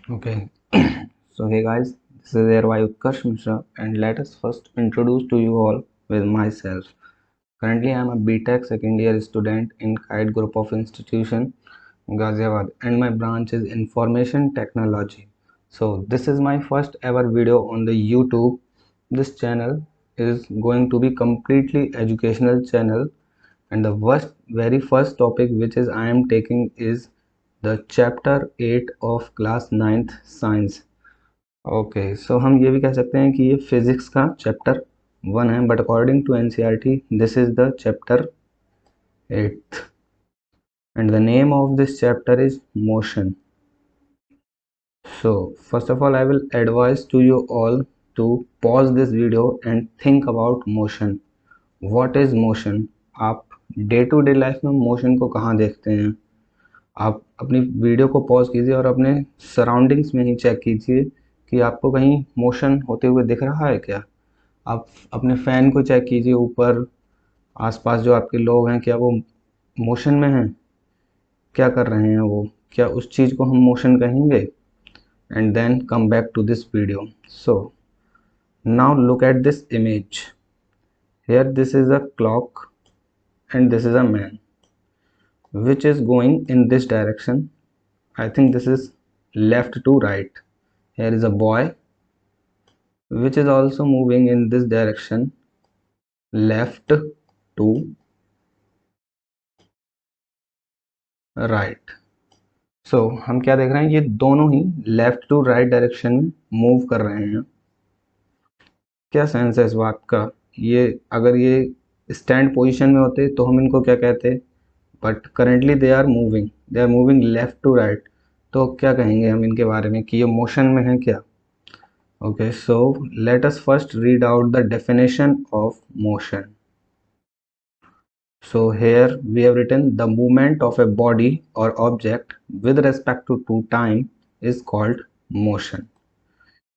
Okay, so hey guys, this is Airwai Utkarsh Mishra, and let us first introduce to you all with myself. Currently, I am a BTech second year student in Kite Group of Institution, Ghaziabad, and my branch is Information Technology. So this is my first ever video on the YouTube. This channel is going to be completely educational channel, and the very first topic which is I am taking is the chapter 8 of class 9th science. Okay so हम ये भी कह सकते हैं कि ये physics का chapter 1 है, but according to NCERT this is the chapter 8th and the name of this chapter is motion. So first of all I will advise to you all to pause this video and think about motion. What is motion? आप day to day life में motion को कहाँ देखते हैं? आप अपनी video को pause कीजिए और अपने सराउंडिंग्स में ही चेक कीजिए कि आपको कहीं मोशन होते हुए दिख रहा है क्या. आप अपने फ़ैन को चेक कीजिए, ऊपर आसपास जो आपके लोग हैं क्या वो मोशन में हैं, क्या कर रहे हैं वो, क्या उस चीज़ को हम मोशन कहेंगे. And then come back to this video. So now look at this image. Here this is a clock and this is a man which is going in this direction. I think this is left to right. Here is a boy which is also moving in this direction, left to right. सो हम क्या देख रहे हैं, ये दोनों ही left to right direction में move कर रहे हैं. क्या सेंस है इस बात का? ये अगर ये स्टैंड पोजीशन में होते तो हम इनको क्या कहते, but currently they are moving left to right. तो क्या कहेंगे हम इनके बारे में कि ये मोशन में है क्या? Okay, so let us first read out the definition of motion. So here we have written the movement of a body or object with respect to time is called motion.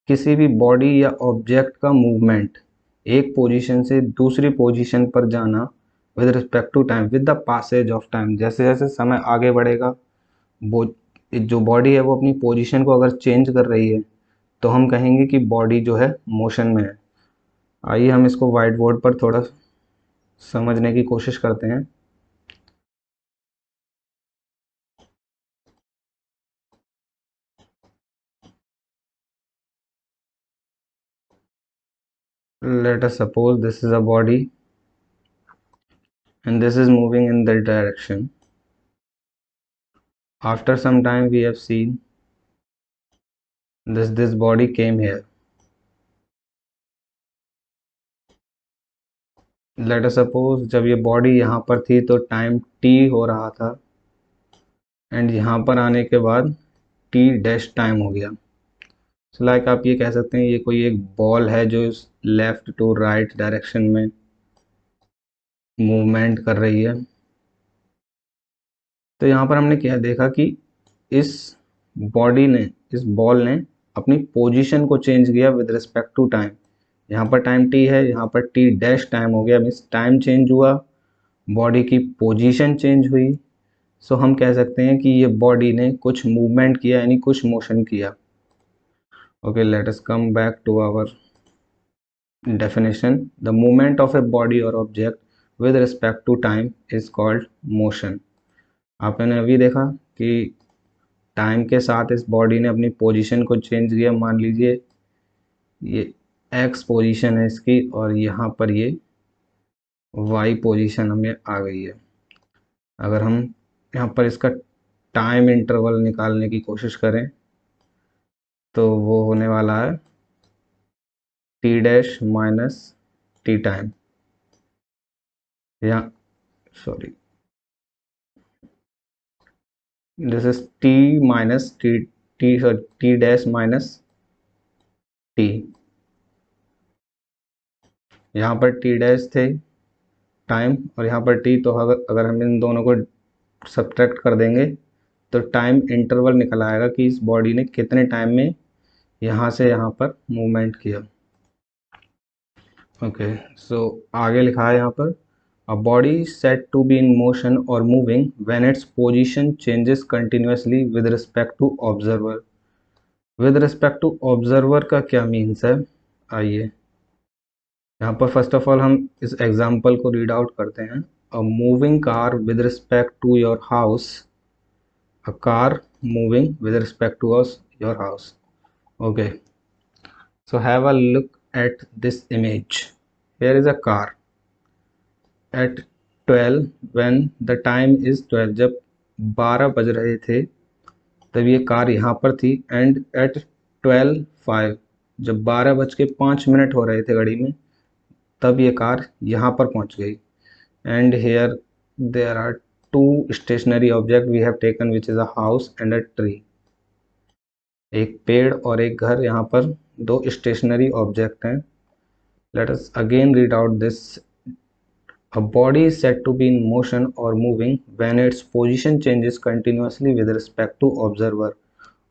किसी भी body या object का movement एक position से दूसरी position पर जाना with respect to time, with the passage of time. जैसे जैसे समय आगे बढ़ेगा वो जो बॉडी है वो अपनी पोजीशन को अगर चेंज कर रही है तो हम कहेंगे कि बॉडी जो है मोशन में है. आइए हम इसको वाइट बोर्ड पर थोड़ा समझने की कोशिश करते हैं. Let us suppose this is a body and this is moving in that direction. After some time we have seen this body came here. Let us suppose जब ये बॉडी यहाँ पर थी तो टाइम t हो रहा था एंड यहाँ पर आने के बाद t डैश टाइम हो गया. सो लाइक आप ये कह सकते हैं ये कोई एक बॉल है जो लेफ्ट टू राइट डायरेक्शन में मूवमेंट कर रही है. तो यहाँ पर हमने क्या देखा कि इस बॉडी ने, इस बॉल ने अपनी पोजीशन को चेंज किया विद रिस्पेक्ट टू टाइम. यहाँ पर टाइम t है, यहाँ पर t डैश टाइम हो गया, मीन्स टाइम चेंज हुआ, बॉडी की पोजीशन चेंज हुई. सो हम कह सकते हैं कि ये बॉडी ने कुछ मूवमेंट किया, यानी कुछ मोशन किया. Okay, let us come back to our definition. The movement of a body or object with respect to time is called motion. आपने अभी देखा कि टाइम के साथ इस बॉडी ने अपनी पोजीशन को चेंज किया. मान लीजिए ये एक्स पोजीशन है इसकी और यहाँ पर ये वाई पोजीशन हमें आ गई है. अगर हम यहाँ पर इसका टाइम इंटरवल निकालने की कोशिश करें तो वो होने वाला है T dash minus T time, या sorry this is t minus t dash minus t. यहाँ पर t डैश थे टाइम और यहाँ पर t, तो अगर हम इन दोनों को सब्ट्रैक्ट कर देंगे तो टाइम इंटरवल निकल आएगा कि इस बॉडी ने कितने टाइम में यहाँ से यहाँ पर मूवमेंट किया. ओके, सो आगे लिखा है यहाँ पर a body is said to be in motion or moving when its position changes continuously with respect to observer. With respect to observer का क्या मीन्स है, आइए यहाँ पर फर्स्ट ऑफ ऑल हम इस एग्जाम्पल को रीड आउट करते हैं। A moving car with respect to your house, a car moving with respect to your house. Okay, so have a look at this image. Here is a car at 12 when the time is 12, जब 12 बज रहे थे तब ये car यहाँ पर थी, and eight 12:05 जब 12:05 हो रहे थे घड़ी में तब ये कार यहाँ पर पहुँच गई। And here there are two stationary object we have taken which is a house and a tree. एक पेड़ और एक घर, यहाँ पर दो स्टेशनरी ऑब्जेक्ट हैं। Let us again read out this. A body is said to be in motion or moving when its position changes continuously with respect to observer.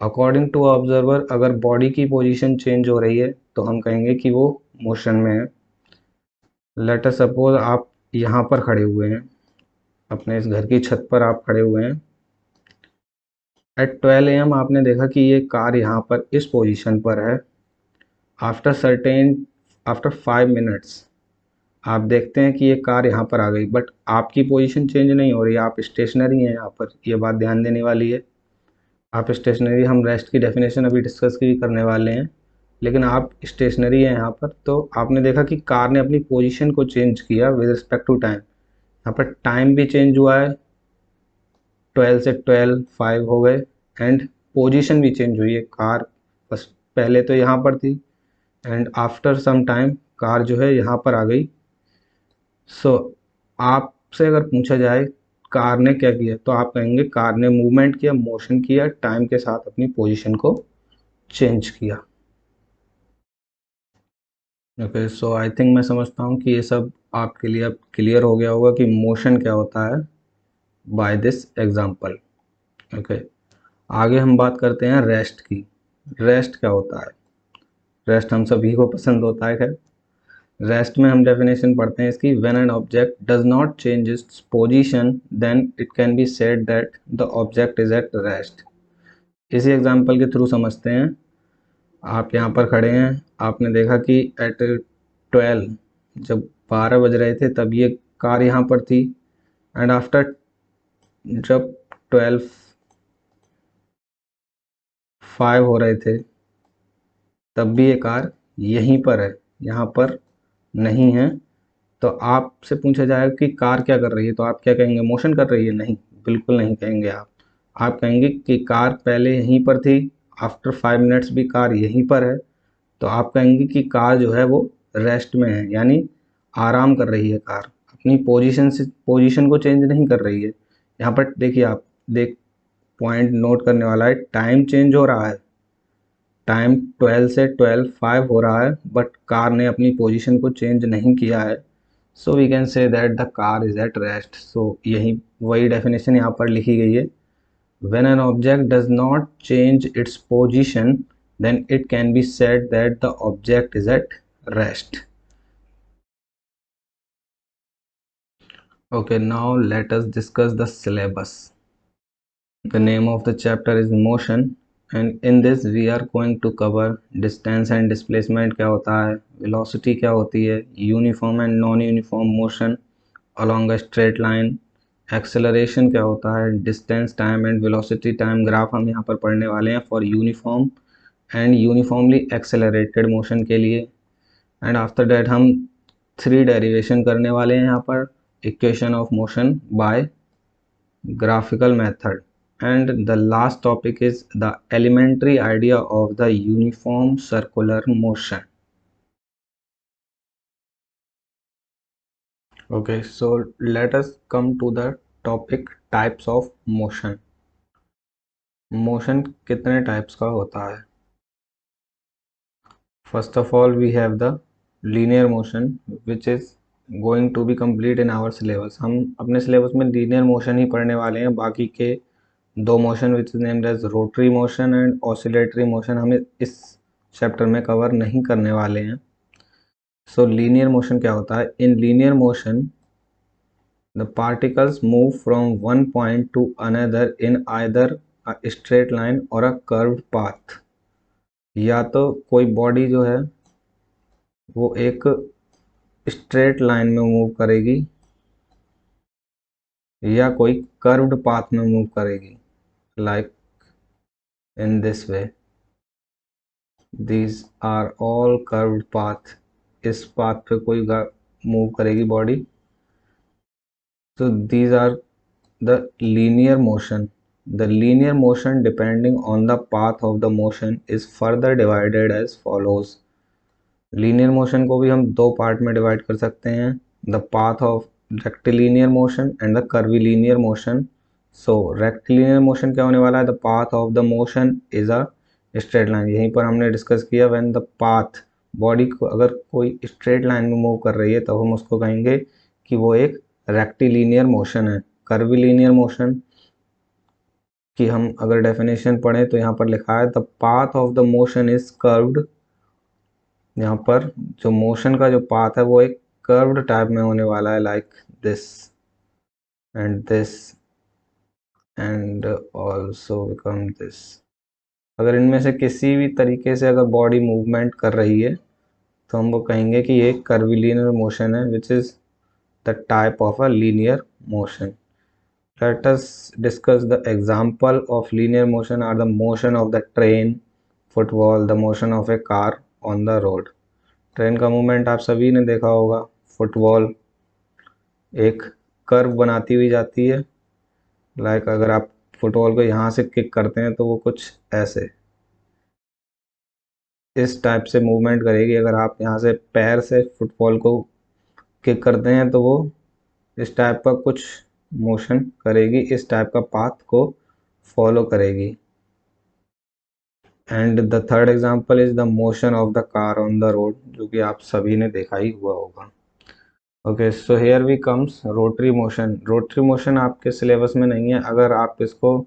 According to observer, अगर body की position change हो रही है तो हम कहेंगे कि वो motion में है। Let us suppose आप यहाँ पर खड़े हुए हैं, अपने इस घर की छत पर आप खड़े हुए हैं। At 12 AM आपने देखा कि ये कार यहाँ पर इस पोजीशन पर है। आफ्टर 5 मिनट्स आप देखते हैं कि ये कार यहाँ पर आ गई, बट आपकी पोजीशन चेंज नहीं हो रही, आप स्टेशनरी हैं यहाँ पर। ये बात ध्यान देने वाली है। आप स्टेशनरी, हम रेस्ट की डेफिनेशन अभी डिस्कस की करने वाले हैं, लेकिन आप स्टेशनरी हैं यहाँ पर। तो आपने देखा कि कार ने अपनी पोजीशन को चेंज किया विद रिस्पेक्ट टू टाइम। यहाँ पर टाइम भी चेंज हुआ है, 12 से 12:05 हो गए, एंड पोजीशन भी चेंज हुई है। कार बस पहले तो यहाँ पर थी and after some time car जो है यहाँ पर आ गई। सो आपसे अगर पूछा जाए कार ने क्या किया, तो आप कहेंगे कार ने मूवमेंट किया, मोशन किया, टाइम के साथ अपनी पोजीशन को चेंज किया। ओके, सो आई थिंक मैं समझता हूँ कि ये सब आपके लिए अब क्लियर हो गया होगा कि मोशन क्या होता है बाय दिस एग्जांपल। ओके, आगे हम बात करते हैं रेस्ट की। रेस्ट क्या होता है? रेस्ट हम सभी को पसंद होता है। खैर, रेस्ट में हम डेफिनेशन पढ़ते हैं इसकी। When an object does not change its position then it can be said that the object is at rest. इसी एग्जांपल के थ्रू समझते हैं। आप यहाँ पर खड़े हैं, आपने देखा कि एट 12 जब 12 बज रहे थे तब ये कार यहाँ पर थी, एंड आफ्टर जब 12:05 हो रहे थे तब भी ये कार यहीं पर है, यहाँ पर नहीं है। तो आपसे पूछा जाएगा कि कार क्या कर रही है, तो आप क्या कहेंगे? मोशन कर रही है? नहीं, बिल्कुल नहीं कहेंगे आप कहेंगे कि कार पहले यहीं पर थी, आफ्टर 5 मिनट्स भी कार यहीं पर है। तो आप कहेंगे कि कार जो है वो रेस्ट में है, यानी आराम कर रही है। कार अपनी पोजीशन को चेंज नहीं कर रही है। यहाँ पर देखिए, आप पॉइंट नोट करने वाला है, टाइम चेंज हो रहा है। टाइम 12 से 12:05 हो रहा है, बट कार ने अपनी पोजीशन को चेंज नहीं किया है। So we can say that the car is at rest. सो यही वही डेफिनेशन यहाँ पर लिखी गई है। When an object does not change its position then it can be said that the object is at rest. Okay, now let us discuss the syllabus. The name of the chapter is motion, and in this we are going to cover distance and displacement क्या होता है, velocity क्या होती है, uniform and non-uniform motion along a straight line, acceleration क्या होता है, distance time and velocity time graph हम यहाँ पर पढ़ने वाले हैं for uniform and uniformly accelerated motion के लिए। एंड आफ्टर दैट हम 3 डेरिवेशन करने वाले हैं यहाँ पर, equation of motion by graphical method, and the last topic is the elementary idea of the uniform circular motion. Okay, so let us come to the topic types of motion. Motion कितने types का होता है? First of all we have the linear motion which is going to be complete in our syllabus. हम अपने syllabus में linear motion ही पढ़ने वाले हैं, बाकी के दो motion which is named as rotary motion and oscillatory motion हमें इस चैप्टर में कवर नहीं करने वाले हैं। सो लीनियर मोशन क्या होता है? In linear motion the particles move from one point to another in either a straight line और अ कर्व्ड पाथ। या तो कोई बॉडी जो है वो एक स्ट्रेट लाइन में मूव करेगी या कोई कर्व्ड पाथ में मूव करेगी, like in this way. These are all curved path. इस पाथ पे कोई मूव करेगी बॉडी, तो these are the linear motion. The linear motion depending on the path of the motion is further divided as follows. Linear motion को भी हम दो part में डिवाइड कर सकते हैं, the path of rectilinear motion and the curvilinear motion. So rectilinear motion क्या होने वाला है, the path of the motion is a straight line. यहीं पर हमने डिस्कस किया, व्हेन द पाथ, बॉडी को अगर कोई स्ट्रेट लाइन में मूव कर रही है तो हम उसको कहेंगे कि वो एक रेक्टिलिनियर मोशन है। कर्विलिनियर मोशन की हम अगर डेफिनेशन पढ़ें तो यहाँ पर लिखा है the path of the motion is curved. यहाँ पर जो मोशन का जो पाथ है वो एक कर्व्ड टाइप में होने वाला है, like this and this and also become this. अगर इनमें से किसी भी तरीके से अगर बॉडी मूवमेंट कर रही है तो हम वो कहेंगे कि ये कर्विलिनियर मोशन है, which is the type of a linear motion. Let us discuss the example of linear motion are the motion of the train, football, the motion of a car on the road. Train का movement आप सभी ने देखा होगा। Football एक curve बनाती हुई जाती है, लाइक अगर आप फुटबॉल को यहाँ से किक करते हैं तो वो कुछ ऐसे इस टाइप से मूवमेंट करेगी। अगर आप यहाँ से पैर से फुटबॉल को किक करते हैं तो वो इस टाइप का कुछ मोशन करेगी, इस टाइप का पाथ को फॉलो करेगी। And the third example is the motion of the car on the road, जो कि आप सभी ने देखा ही हुआ होगा। Okay, so here we comes rotary motion. Rotary motion आपके सिलेबस में नहीं है, अगर आप इसको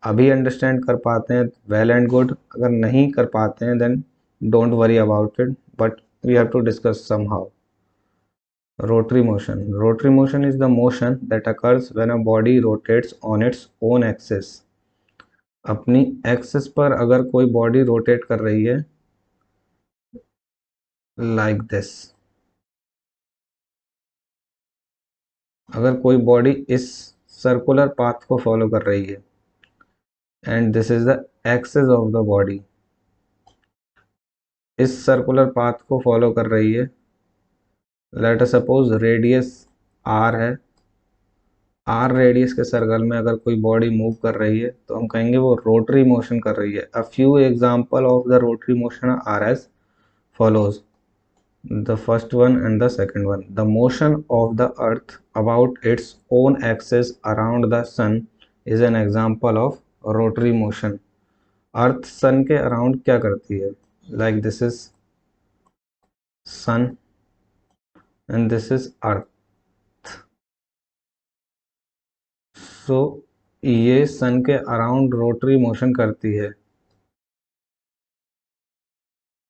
अभी अंडरस्टैंड कर पाते हैं वेल एंड गुड, अगर नहीं कर पाते हैं then don't worry about it, but we have to discuss somehow. Rotary motion. Rotary motion is the motion that occurs when a body rotates on its own axis. अपनी axis पर अगर कोई body rotate कर रही है, like this. अगर कोई body इस सर्कुलर पाथ को फॉलो कर रही है and this is the axis of the body, इस सर्कुलर पाथ को फॉलो कर रही है, let us suppose radius R है, आर रेडियस के सर्कल में अगर कोई बॉडी मूव कर रही है तो हम कहेंगे वो रोटरी मोशन कर रही है। A few example of the rotary motion are as follows. The first one and the second one. The motion of the earth about its own axis around the sun is an example of rotary motion. Earth sun के around क्या करती है, like this is sun and this is earth. सो ये sun के around rotary motion करती है,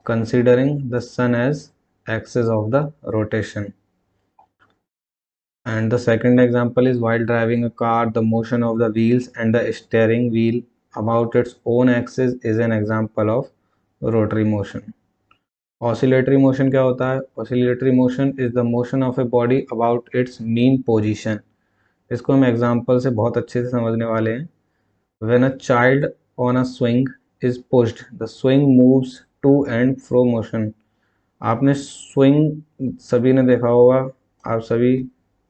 considering the sun as axis of the rotation. And the second example is while driving a car, the motion of the wheels and the steering wheel about its own axis is an example of rotary motion. Oscillatory motion क्या होता है? Oscillatory motion is the motion of a body about its mean position. इसको हम example से बहुत अच्छे से समझने वाले हैं। When a child on a swing is pushed, the swing moves to and fro motion. आपने स्विंग सभी ने देखा होगा, आप सभी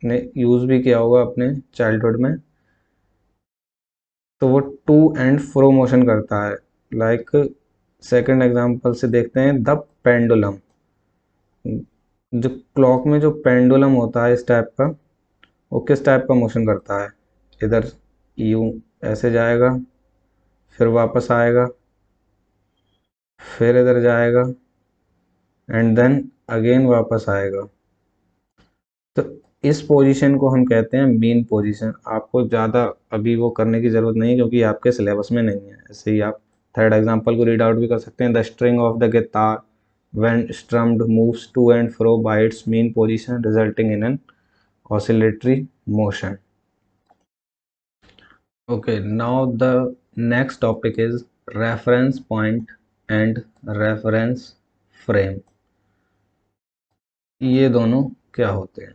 ने यूज़ भी किया होगा अपने चाइल्डहुड में, तो वो टू एंड फ्रो मोशन करता है। लाइक सेकंड एग्जांपल से देखते हैं द पेंडुलम। जो क्लॉक में जो पेंडुलम होता है इस टाइप का, वो किस टाइप का मोशन करता है, इधर यूं ऐसे जाएगा, फिर वापस आएगा, फिर इधर जाएगा एंड देन अगेन वापस आएगा। तो इस पोजीशन को हम कहते हैं मीन पोजीशन। आपको ज़्यादा अभी वो करने की ज़रूरत नहीं है क्योंकि आपके सिलेबस में नहीं है। ऐसे ही आप थर्ड एग्जांपल को रीड आउट भी कर सकते हैं। The string of the guitar when strummed moves to and fro by its mean position resulting in an oscillatory motion. Okay, now the next topic is reference point and reference frame, ये दोनों क्या होते हैं?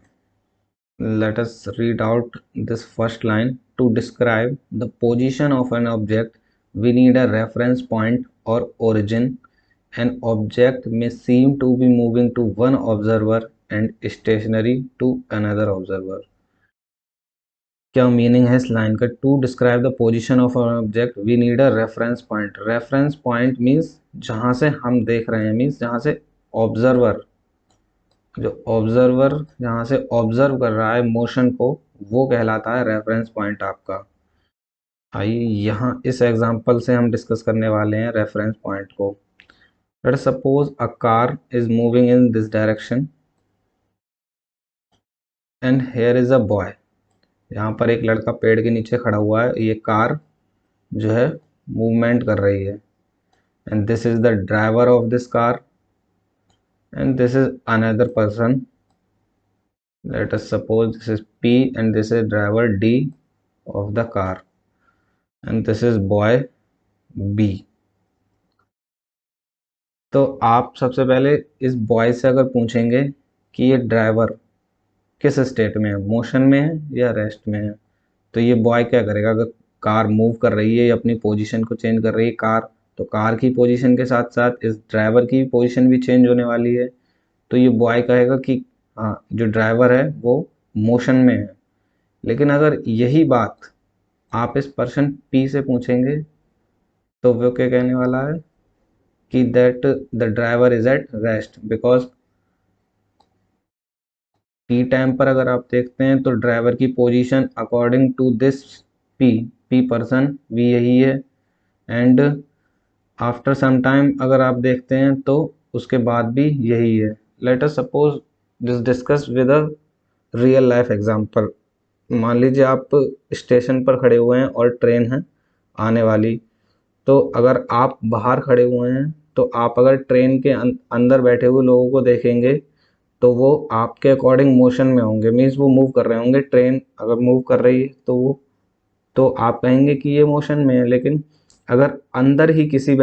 Let us read out this first line. To describe the position of an object, we need a reference point or origin. An object may seem to be moving to one observer and stationary to another observer. क्या meaning है इस line का? To describe the position of an object we need a reference point. Reference point means जहाँ से हम देख रहे हैं, मीन्स जहाँ से ऑब्जर्वर, जो ऑब्जर्वर जहाँ से ऑब्जर्व कर रहा है मोशन को, वो कहलाता है रेफरेंस पॉइंट आपका. आइए यहाँ इस एग्जांपल से हम डिस्कस करने वाले हैं रेफरेंस पॉइंट को. Let suppose a car is moving in this direction and here is a boy. यहाँ पर एक लड़का पेड़ के नीचे खड़ा हुआ है, ये कार जो है मूवमेंट कर रही है. And this is the driver of this car and this is another person. Let us suppose this is P and this is driver D of the car and this is boy B. तो आप सबसे पहले इस boy से अगर पूछेंगे कि ये ड्राइवर किस स्टेट में है, मोशन में है या रेस्ट में है, तो ये बॉय क्या करेगा? अगर कार मूव कर रही है या अपनी पोजीशन को चेंज कर रही है कार, तो कार की पोजीशन के साथ साथ इस ड्राइवर की पोजीशन भी चेंज होने वाली है. तो ये बॉय कहेगा कि हाँ, जो ड्राइवर है वो मोशन में है. लेकिन अगर यही बात आप इस पर्सन पी से पूछेंगे तो वो क्या कहने वाला है कि that the driver is at rest, because P time पर अगर आप देखते हैं तो ड्राइवर की position according to this P P person भी यही है. एंड आफ्टर सम टाइम अगर आप देखते हैं तो उसके बाद भी यही है. Let us suppose this discuss with a real life example. मान लीजिए आप स्टेशन पर खड़े हुए हैं और ट्रेन है आने वाली. तो अगर आप बाहर खड़े हुए हैं तो आप अगर ट्रेन के अंदर बैठे हुए लोगों को देखेंगे तो वो आपके अकॉर्डिंग मोशन में होंगे, मीन्स वो मूव कर रहे होंगे. ट्रेन अगर मूव कर रही है तो आप कहेंगे कि ये मोशन में है. लेकिन अगर अंदर ही किसी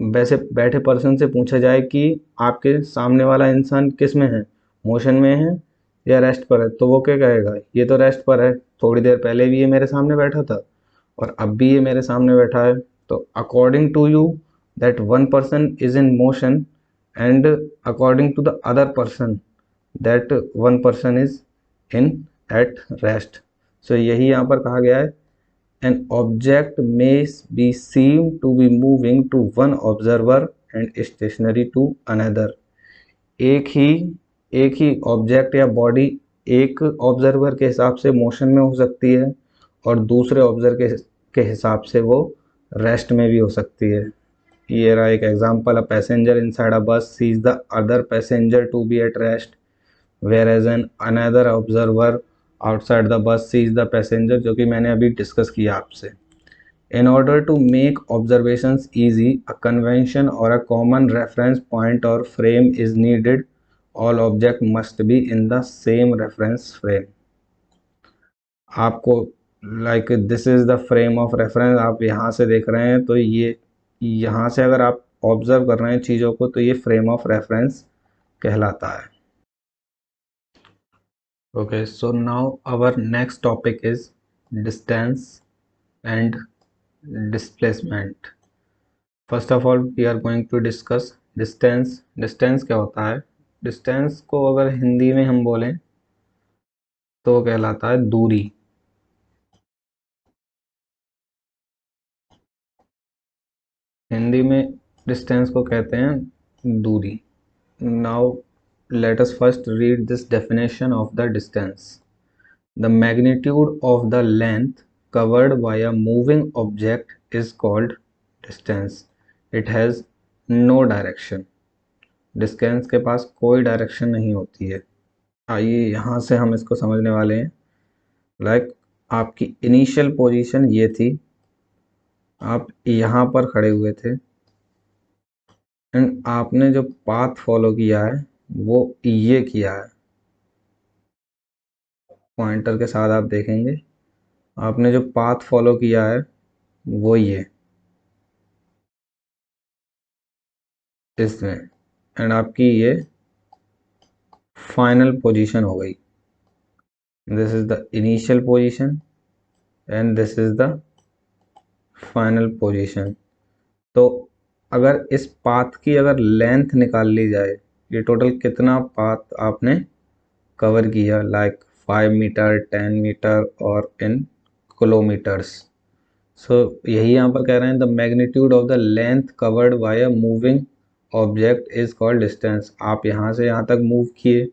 वैसे बैठे पर्सन से पूछा जाए कि आपके सामने वाला इंसान किस में है, मोशन में है या रेस्ट पर है, तो वो क्या कहेगा? ये तो रेस्ट पर है, थोड़ी देर पहले भी ये मेरे सामने बैठा था और अब भी ये मेरे सामने बैठा है. तो according to you that one person is in motion and according to the other person that one person is in at rest. सो यही यहाँ पर कहा गया है. An object may be seen to be moving to one observer and stationary to another. एक ही एक ही object या body एक ऑब्जर्वर के हिसाब से मोशन में हो सकती है और दूसरे ऑब्जर्वर के हिसाब से वो रेस्ट में भी हो सकती है. ये रहा एक example. A passenger inside a bus sees the other passenger to be at rest whereas an another observer outside the bus sees the passenger, जो कि मैंने अभी डिस्कस किया आपसे. In order to make observations easy, a convention or a common reference point or frame is needed. All objects must be in the same reference frame. आपको like this is the frame of reference, आप यहाँ से देख रहे हैं तो ये यहाँ से अगर आप ऑब्जर्व कर रहे हैं चीज़ों को तो ये फ्रेम ऑफ रेफरेंस कहलाता है. Okay, so now our next topic is distance and displacement. First of all we are going to discuss distance. Distance क्या होता है? डिस्टेंस को अगर हिंदी में हम बोलें तो वो कहलाता है दूरी. हिंदी में डिस्टेंस को कहते हैं दूरी. Now let us first read this definition of the distance. The magnitude of the length covered by a moving object is called distance. It has no direction. Distance के पास कोई डायरेक्शन नहीं होती है. आइए यहाँ से हम इसको समझने वाले हैं. लाइक आपकी इनिशियल पोजीशन ये थी, आप यहाँ पर खड़े हुए थे एंड आपने जो पाथ फॉलो किया है वो ये किया है. पॉइंटर के साथ आप देखेंगे आपने जो पाथ फॉलो किया है वो ये. इसमें, एंड आपकी ये फाइनल पोजीशन हो गई। This is the initial position and this is the final position. तो अगर इस पाथ की अगर लेंथ निकाल ली जाए, ये टोटल कितना पाथ आपने कवर किया, लाइक 5 मीटर, 10 मीटर और इन किलोमीटर्स। सो यही यहाँ पर कह रहे हैं, the magnitude of the length covered by a moving object is called distance. आप यहाँ से यहाँ तक मूव किए,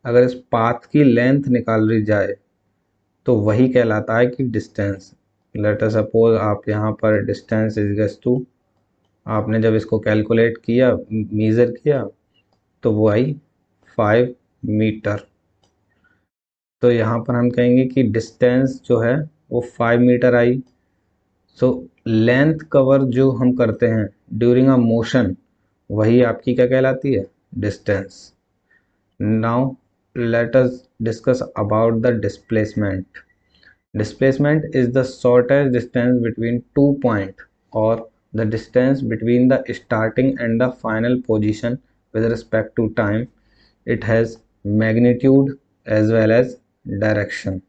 अगर इस पाथ की लेंथ निकाल ली जाए तो वही कहलाता है कि डिस्टेंस। लेट अस सपोज आप यहाँ पर डिस्टेंस इज टू, आपने जब इसको कैलकुलेट किया, मेज़र किया, तो वो आई 5 मीटर। तो यहाँ पर हम कहेंगे कि डिस्टेंस जो है वो 5 मीटर आई। सो लेंथ कवर जो हम करते हैं ड्यूरिंग अ मोशन, वही आपकी क्या कहलाती है, distance. Now let us discuss about the displacement. Displacement is the shortest distance between 2 points, or the distance between the starting and the final position with respect to time. It has magnitude as well as direction.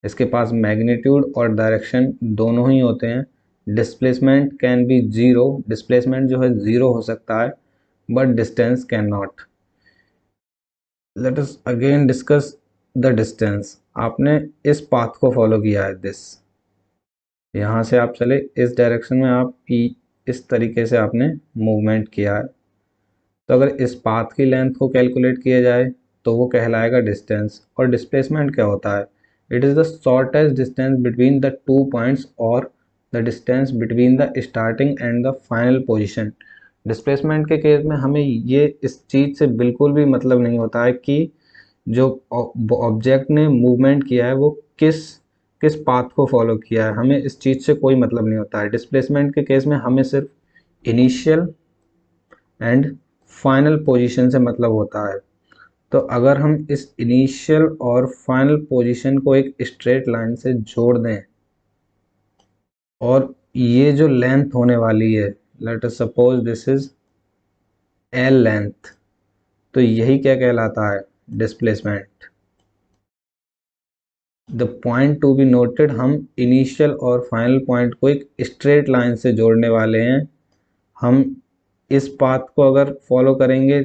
इसके पास magnitude और direction दोनों ही होते हैं। Displacement can be zero, displacement जो है zero हो सकता है, but distance can not. Let us again discuss the distance. आपने इस पाथ को फॉलो किया है, दिस, यहाँ से आप चले इस डायरेक्शन में, आप इस तरीके से आपने मूवमेंट किया है। तो अगर इस पाथ की लेंथ को कैलकुलेट किया जाए तो वो कहलाएगा डिस्टेंस। और डिस्प्लेसमेंट क्या होता है, it is the shortest distance between the 2 points और the distance between the starting and the final position. Displacement के केस में हमें ये इस चीज़ से बिल्कुल भी मतलब नहीं होता है कि जो ऑब्जेक्ट ने मूवमेंट किया है वो किस किस पाथ को फॉलो किया है, हमें इस चीज़ से कोई मतलब नहीं होता है। डिस्प्लेसमेंट के केस में हमें सिर्फ इनिशियल एंड फाइनल पोजीशन से मतलब होता है। तो अगर हम इस इनिशियल और फाइनल पोजीशन को एक स्ट्रेट लाइन से जोड़ दें, और ये जो लेंथ होने वाली है, let us suppose this is L length, तो यही क्या कहलाता है, displacement. The point to be noted, हम इनिशियल और फाइनल पॉइंट को एक स्ट्रेट लाइन से जोड़ने वाले हैं। हम इस पाथ को अगर फॉलो करेंगे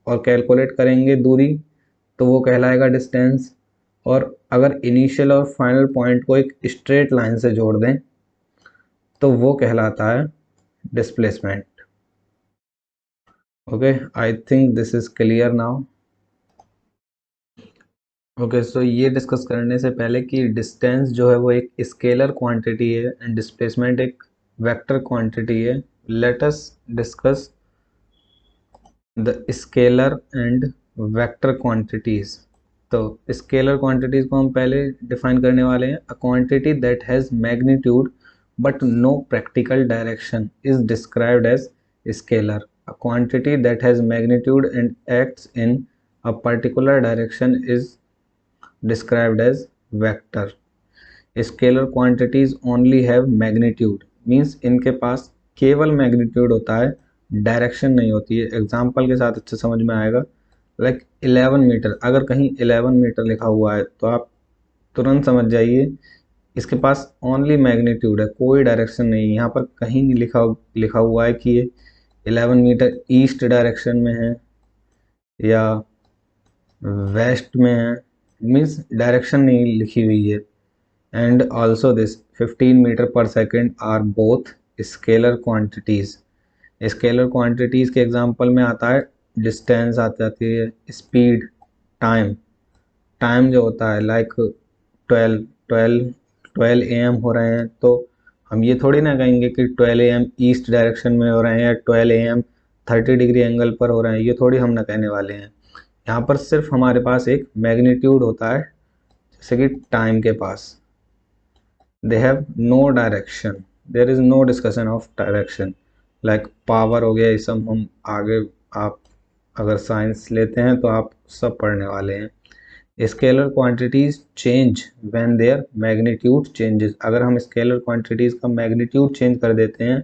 और कैलकुलेट करेंगे दूरी, तो वो कहलाएगा डिस्टेंस। और अगर इनिशियल और फाइनल पॉइंट को एक स्ट्रेट लाइन से जोड़ दें तो वो कहलाता है displacement. Okay, I think this is clear now. Okay, so ये डिस्कस करने से पहले कि डिस्टेंस जो है वो एक स्केलर क्वांटिटी है एंड डिस्प्लेसमेंट एक वेक्टर क्वांटिटी है, let us discuss the scalar and vector quantities. तो स्केलर क्वांटिटीज को हम पहले डिफाइन करने वाले हैं। A quantity that has magnitude but no practical direction is described as scalar. A quantity that has magnitude and acts in a particular direction is described as vector. Scalar quantities only have magnitude, means इनके पास केवल magnitude होता है, direction नहीं होती है। Example के साथ अच्छे समझ में आएगा, लाइक 11 मीटर, अगर कहीं 11 मीटर लिखा हुआ है तो आप तुरंत समझ जाइए इसके पास ओनली मैग्नीट्यूड है, कोई डायरेक्शन नहीं है। यहाँ पर कहीं नहीं लिखा हुआ है कि ये 11 मीटर ईस्ट डायरेक्शन में है या वेस्ट में है, मीन्स डायरेक्शन नहीं लिखी हुई है। And also this 15 metre per second are both scalar quantities. Scalar quantities के एग्जांपल में आता है डिस्टेंस, आ जाती है स्पीड, टाइम। टाइम जो होता है लाइक 12 AM हो रहे हैं, तो हम ये थोड़ी ना कहेंगे कि 12 AM ईस्ट डायरेक्शन में हो रहे हैं या 12 AM 30 डिग्री एंगल पर हो रहे हैं, ये थोड़ी हम ना कहने वाले हैं। यहाँ पर सिर्फ हमारे पास एक मैग्नीट्यूड होता है, जैसे कि टाइम के पास। They have no direction, there is no discussion of direction. Like power हो गया, ये सब हम आगे, आप अगर साइंस लेते हैं तो आप सब पढ़ने वाले हैं। Scalar quantities change when there magnitude changes. अगर हम स्केलर क्वांटिटीज का मैग्नीट्यूड चेंज कर देते हैं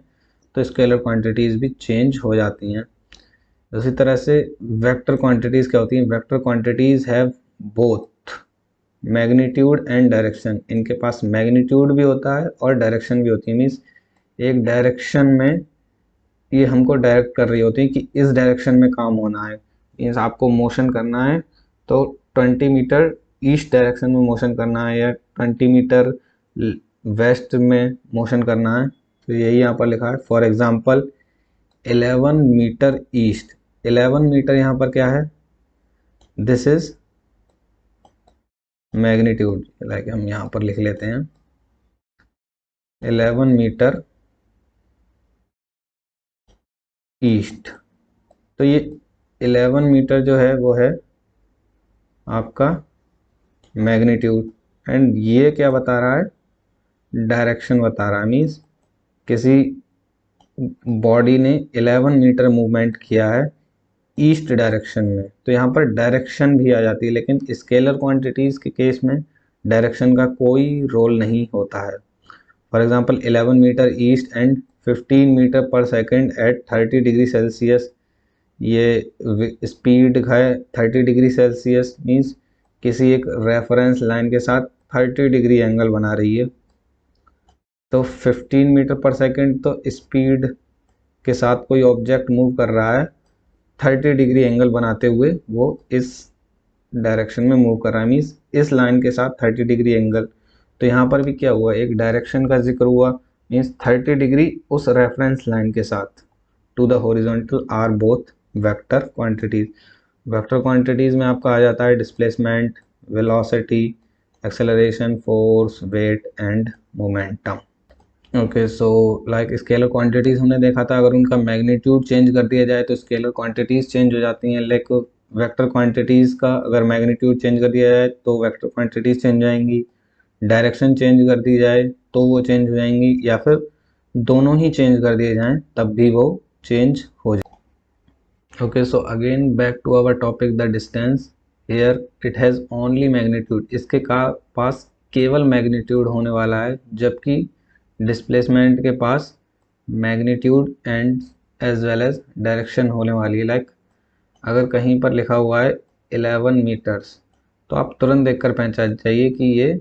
तो स्केलर क्वांटिटीज़ भी चेंज हो जाती हैं। उसी तरह से वेक्टर क्वांटिटीज़ क्या होती हैं? Vector quantities have both magnitude and direction. इनके पास मैग्नीट्यूड भी होता है और डायरेक्शन भी होती है। मीन्स एक डायरेक्शन में ये हमको डायरेक्ट कर रही होती है कि इस डायरेक्शन में काम होना है। मीन्स आपको मोशन करना है तो 20 मीटर ईस्ट डायरेक्शन में मोशन करना है या 20 मीटर वेस्ट में मोशन करना है। तो यही यहाँ पर लिखा है। For example 11 metre east, 11 metre यहाँ पर क्या है? This is magnitude. लाइक हम यहाँ पर लिख लेते हैं 11 मीटर ईस्ट। तो ये 11 मीटर जो है वो है आपका मैग्नीट्यूड, एंड ये क्या बता रहा है? डायरेक्शन बता रहा है। मीन्स किसी बॉडी ने 11 मीटर मूवमेंट किया है ईस्ट डायरेक्शन में, तो यहाँ पर डायरेक्शन भी आ जाती है। लेकिन स्केलर क्वांटिटीज़ के केस में डायरेक्शन का कोई रोल नहीं होता है। For example 11 metre east and 15 metre per second at 30 degree Celsius. ये स्पीड है 30 डिग्री सेल्सियस, मीन्स किसी एक रेफरेंस लाइन के साथ 30 डिग्री एंगल बना रही है। तो 15 मीटर पर सेकेंड तो स्पीड के साथ कोई ऑब्जेक्ट मूव कर रहा है 30 डिग्री एंगल बनाते हुए, वो इस डायरेक्शन में मूव कर रहा है। मीन्स इस लाइन के साथ 30 डिग्री एंगल। तो यहाँ पर भी क्या हुआ? एक डायरेक्शन का जिक्र हुआ। मीन्स 30 डिग्री उस रेफरेंस लाइन के साथ to the horizontal are both vector quantities. Vector quantities में आपका आ जाता है displacement, velocity, acceleration, force, weight and momentum. Okay, so like scalar quantities हमने देखा था, अगर उनका मैग्नीट्यूड चेंज कर दिया जाए तो स्केलर क्वांटिटीज़ चेंज हो जाती हैं। लाइक वेक्टर क्वांटिटीज़ का अगर मैग्नीट्यूड चेंज कर दिया जाए तो वेक्टर क्वांटिटीज़ चेंज हो जाएंगी, डायरेक्शन चेंज कर दी जाए तो वो चेंज हो जाएंगी, या फिर दोनों ही चेंज कर दिए जाएं तब भी वो चेंज हो जाए। Okay, so again back to our topic the distance. Here it has only magnitude. इसके पास केवल मैग्नीट्यूड होने वाला है, जबकि डिस्प्लेसमेंट के पास magnitude and as well as direction होने वाली है। लाइक अगर कहीं पर लिखा हुआ है 11 मीटर्स, तो आप तुरंत देखकर पहचान जाइए कि ये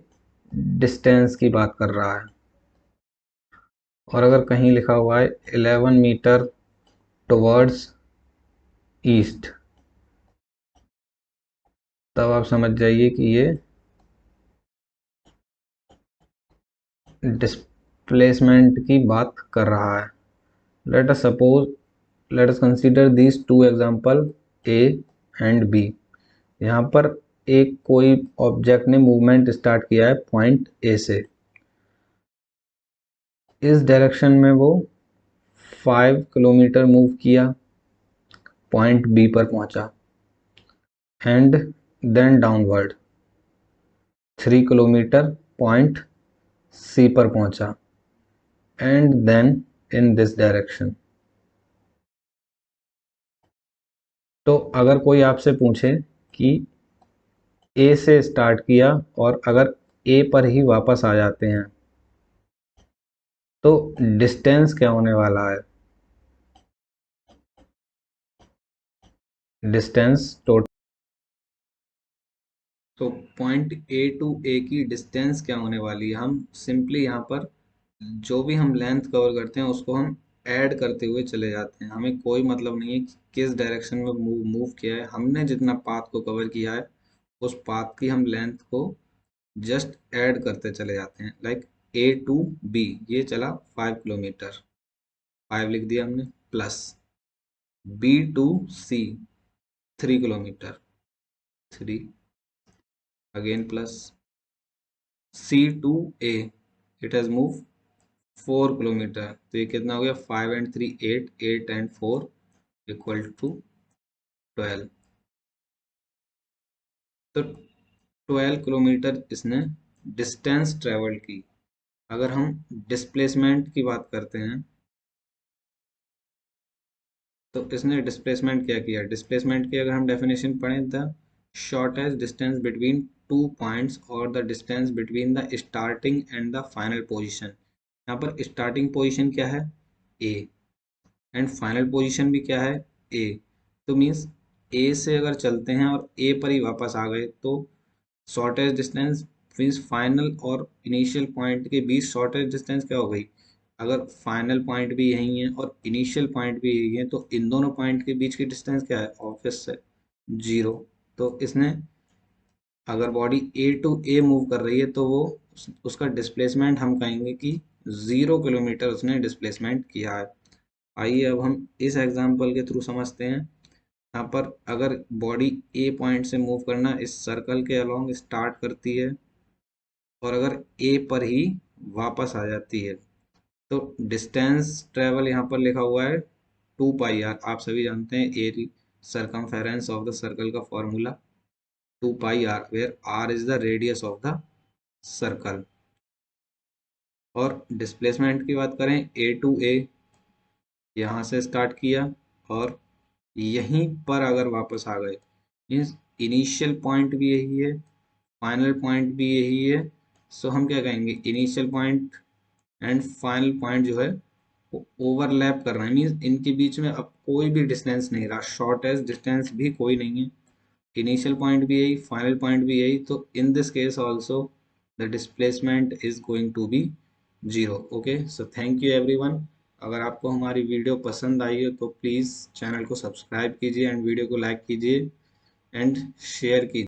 डिस्टेंस की बात कर रहा है। और अगर कहीं लिखा हुआ है 11 मीटर टुवर्ड्स ईस्ट, तब आप समझ जाइए कि ये डिस्प्लेसमेंट की बात कर रहा है। Let us consider these two example A and B। यहाँ पर एक कोई ऑब्जेक्ट ने मूवमेंट स्टार्ट किया है पॉइंट ए से। इस डायरेक्शन में वो 5 किलोमीटर मूव किया, पॉइंट बी पर पहुंचा, and then downward 3 kilometre point C पर पहुंचा, and then in this direction. तो अगर कोई आपसे पूछे कि ए से स्टार्ट किया और अगर ए पर ही वापस आ जाते हैं तो डिस्टेंस क्या होने वाला है? Distance total. तो पॉइंट ए टू ए की डिस्टेंस क्या होने वाली है? हम सिंपली यहाँ पर जो भी हम लेंथ कवर करते हैं उसको हम ऐड करते हुए चले जाते हैं। हमें कोई मतलब नहीं है कि किस डायरेक्शन में मूव किया है। हमने जितना पाथ को कवर किया है उस पाथ की हम लेंथ को जस्ट ऐड करते चले जाते हैं। लाइक ए टू बी ये चला 5 किलोमीटर, 5 लिख दिया हमने, plus B to C 3 kilometre, 3 again, plus C to A it has move 4 kilometre. तो ये कितना हो गया? 5 एंड 3 8, 8 एंड 4 इक्वल टू 12। तो 12 किलोमीटर इसने डिस्टेंस ट्रेवल की। अगर हम डिस्प्लेसमेंट की बात करते हैं तो इसने डिस्प्लेसमेंट क्या किया? डिस्प्लेसमेंट की अगर हम डेफिनेशन पढ़ें, the shortest distance between two points और the distance between the starting and the final position. यहाँ पर स्टार्टिंग पोजीशन क्या है? ए, एंड फाइनल पोजीशन भी क्या है, ए। तो मीन्स ए से अगर चलते हैं और ए पर ही वापस आ गए तो शॉर्टेस्ट डिस्टेंस मीन्स फाइनल और इनिशियल पॉइंट के बीच शॉर्टेस्ट डिस्टेंस क्या हो गई। अगर फाइनल पॉइंट भी यही है और इनिशियल पॉइंट भी यही है तो इन दोनों पॉइंट के बीच की डिस्टेंस क्या है, ऑब्वियस है, 0। तो इसने अगर body A to A move कर रही है तो वो उसका डिस्प्लेसमेंट हम कहेंगे कि 0 किलोमीटर उसने डिस्प्लेसमेंट किया है। आइए अब हम इस एग्जाम्पल के थ्रू समझते हैं। यहाँ पर अगर बॉडी ए पॉइंट से मूव करना इस सर्कल के अलोंग स्टार्ट करती है और अगर ए पर ही वापस आ जाती है तो डिस्टेंस ट्रेवल यहाँ पर लिखा हुआ है 2 पाई आर। आप सभी जानते हैं एरी सरकमफेरेंस ऑफ द सर्कल का formula 2 pi R, where R is the radius of the circle. और डिस्प्लेसमेंट की बात करें ए टू ए, यहाँ से स्टार्ट किया और यहीं पर अगर वापस आ गए मीन्स इनिशियल पॉइंट भी यही है, फाइनल पॉइंट भी यही है। सो हम क्या कहेंगे, initial point and final point जो है वो ओवरलैप कर रहे हैं, मीन्स इनके बीच में अब कोई भी डिस्टेंस नहीं रहा, शॉर्टेस्ट डिस्टेंस भी कोई नहीं है। इनिशियल पॉइंट भी यही, फाइनल पॉइंट भी यही, तो in this case also the displacement is going to be 0। Okay, so thank you everyone. अगर आपको हमारी वीडियो पसंद आई हो तो प्लीज़ चैनल को सब्सक्राइब कीजिए एंड वीडियो को लाइक कीजिए एंड शेयर कीजिए।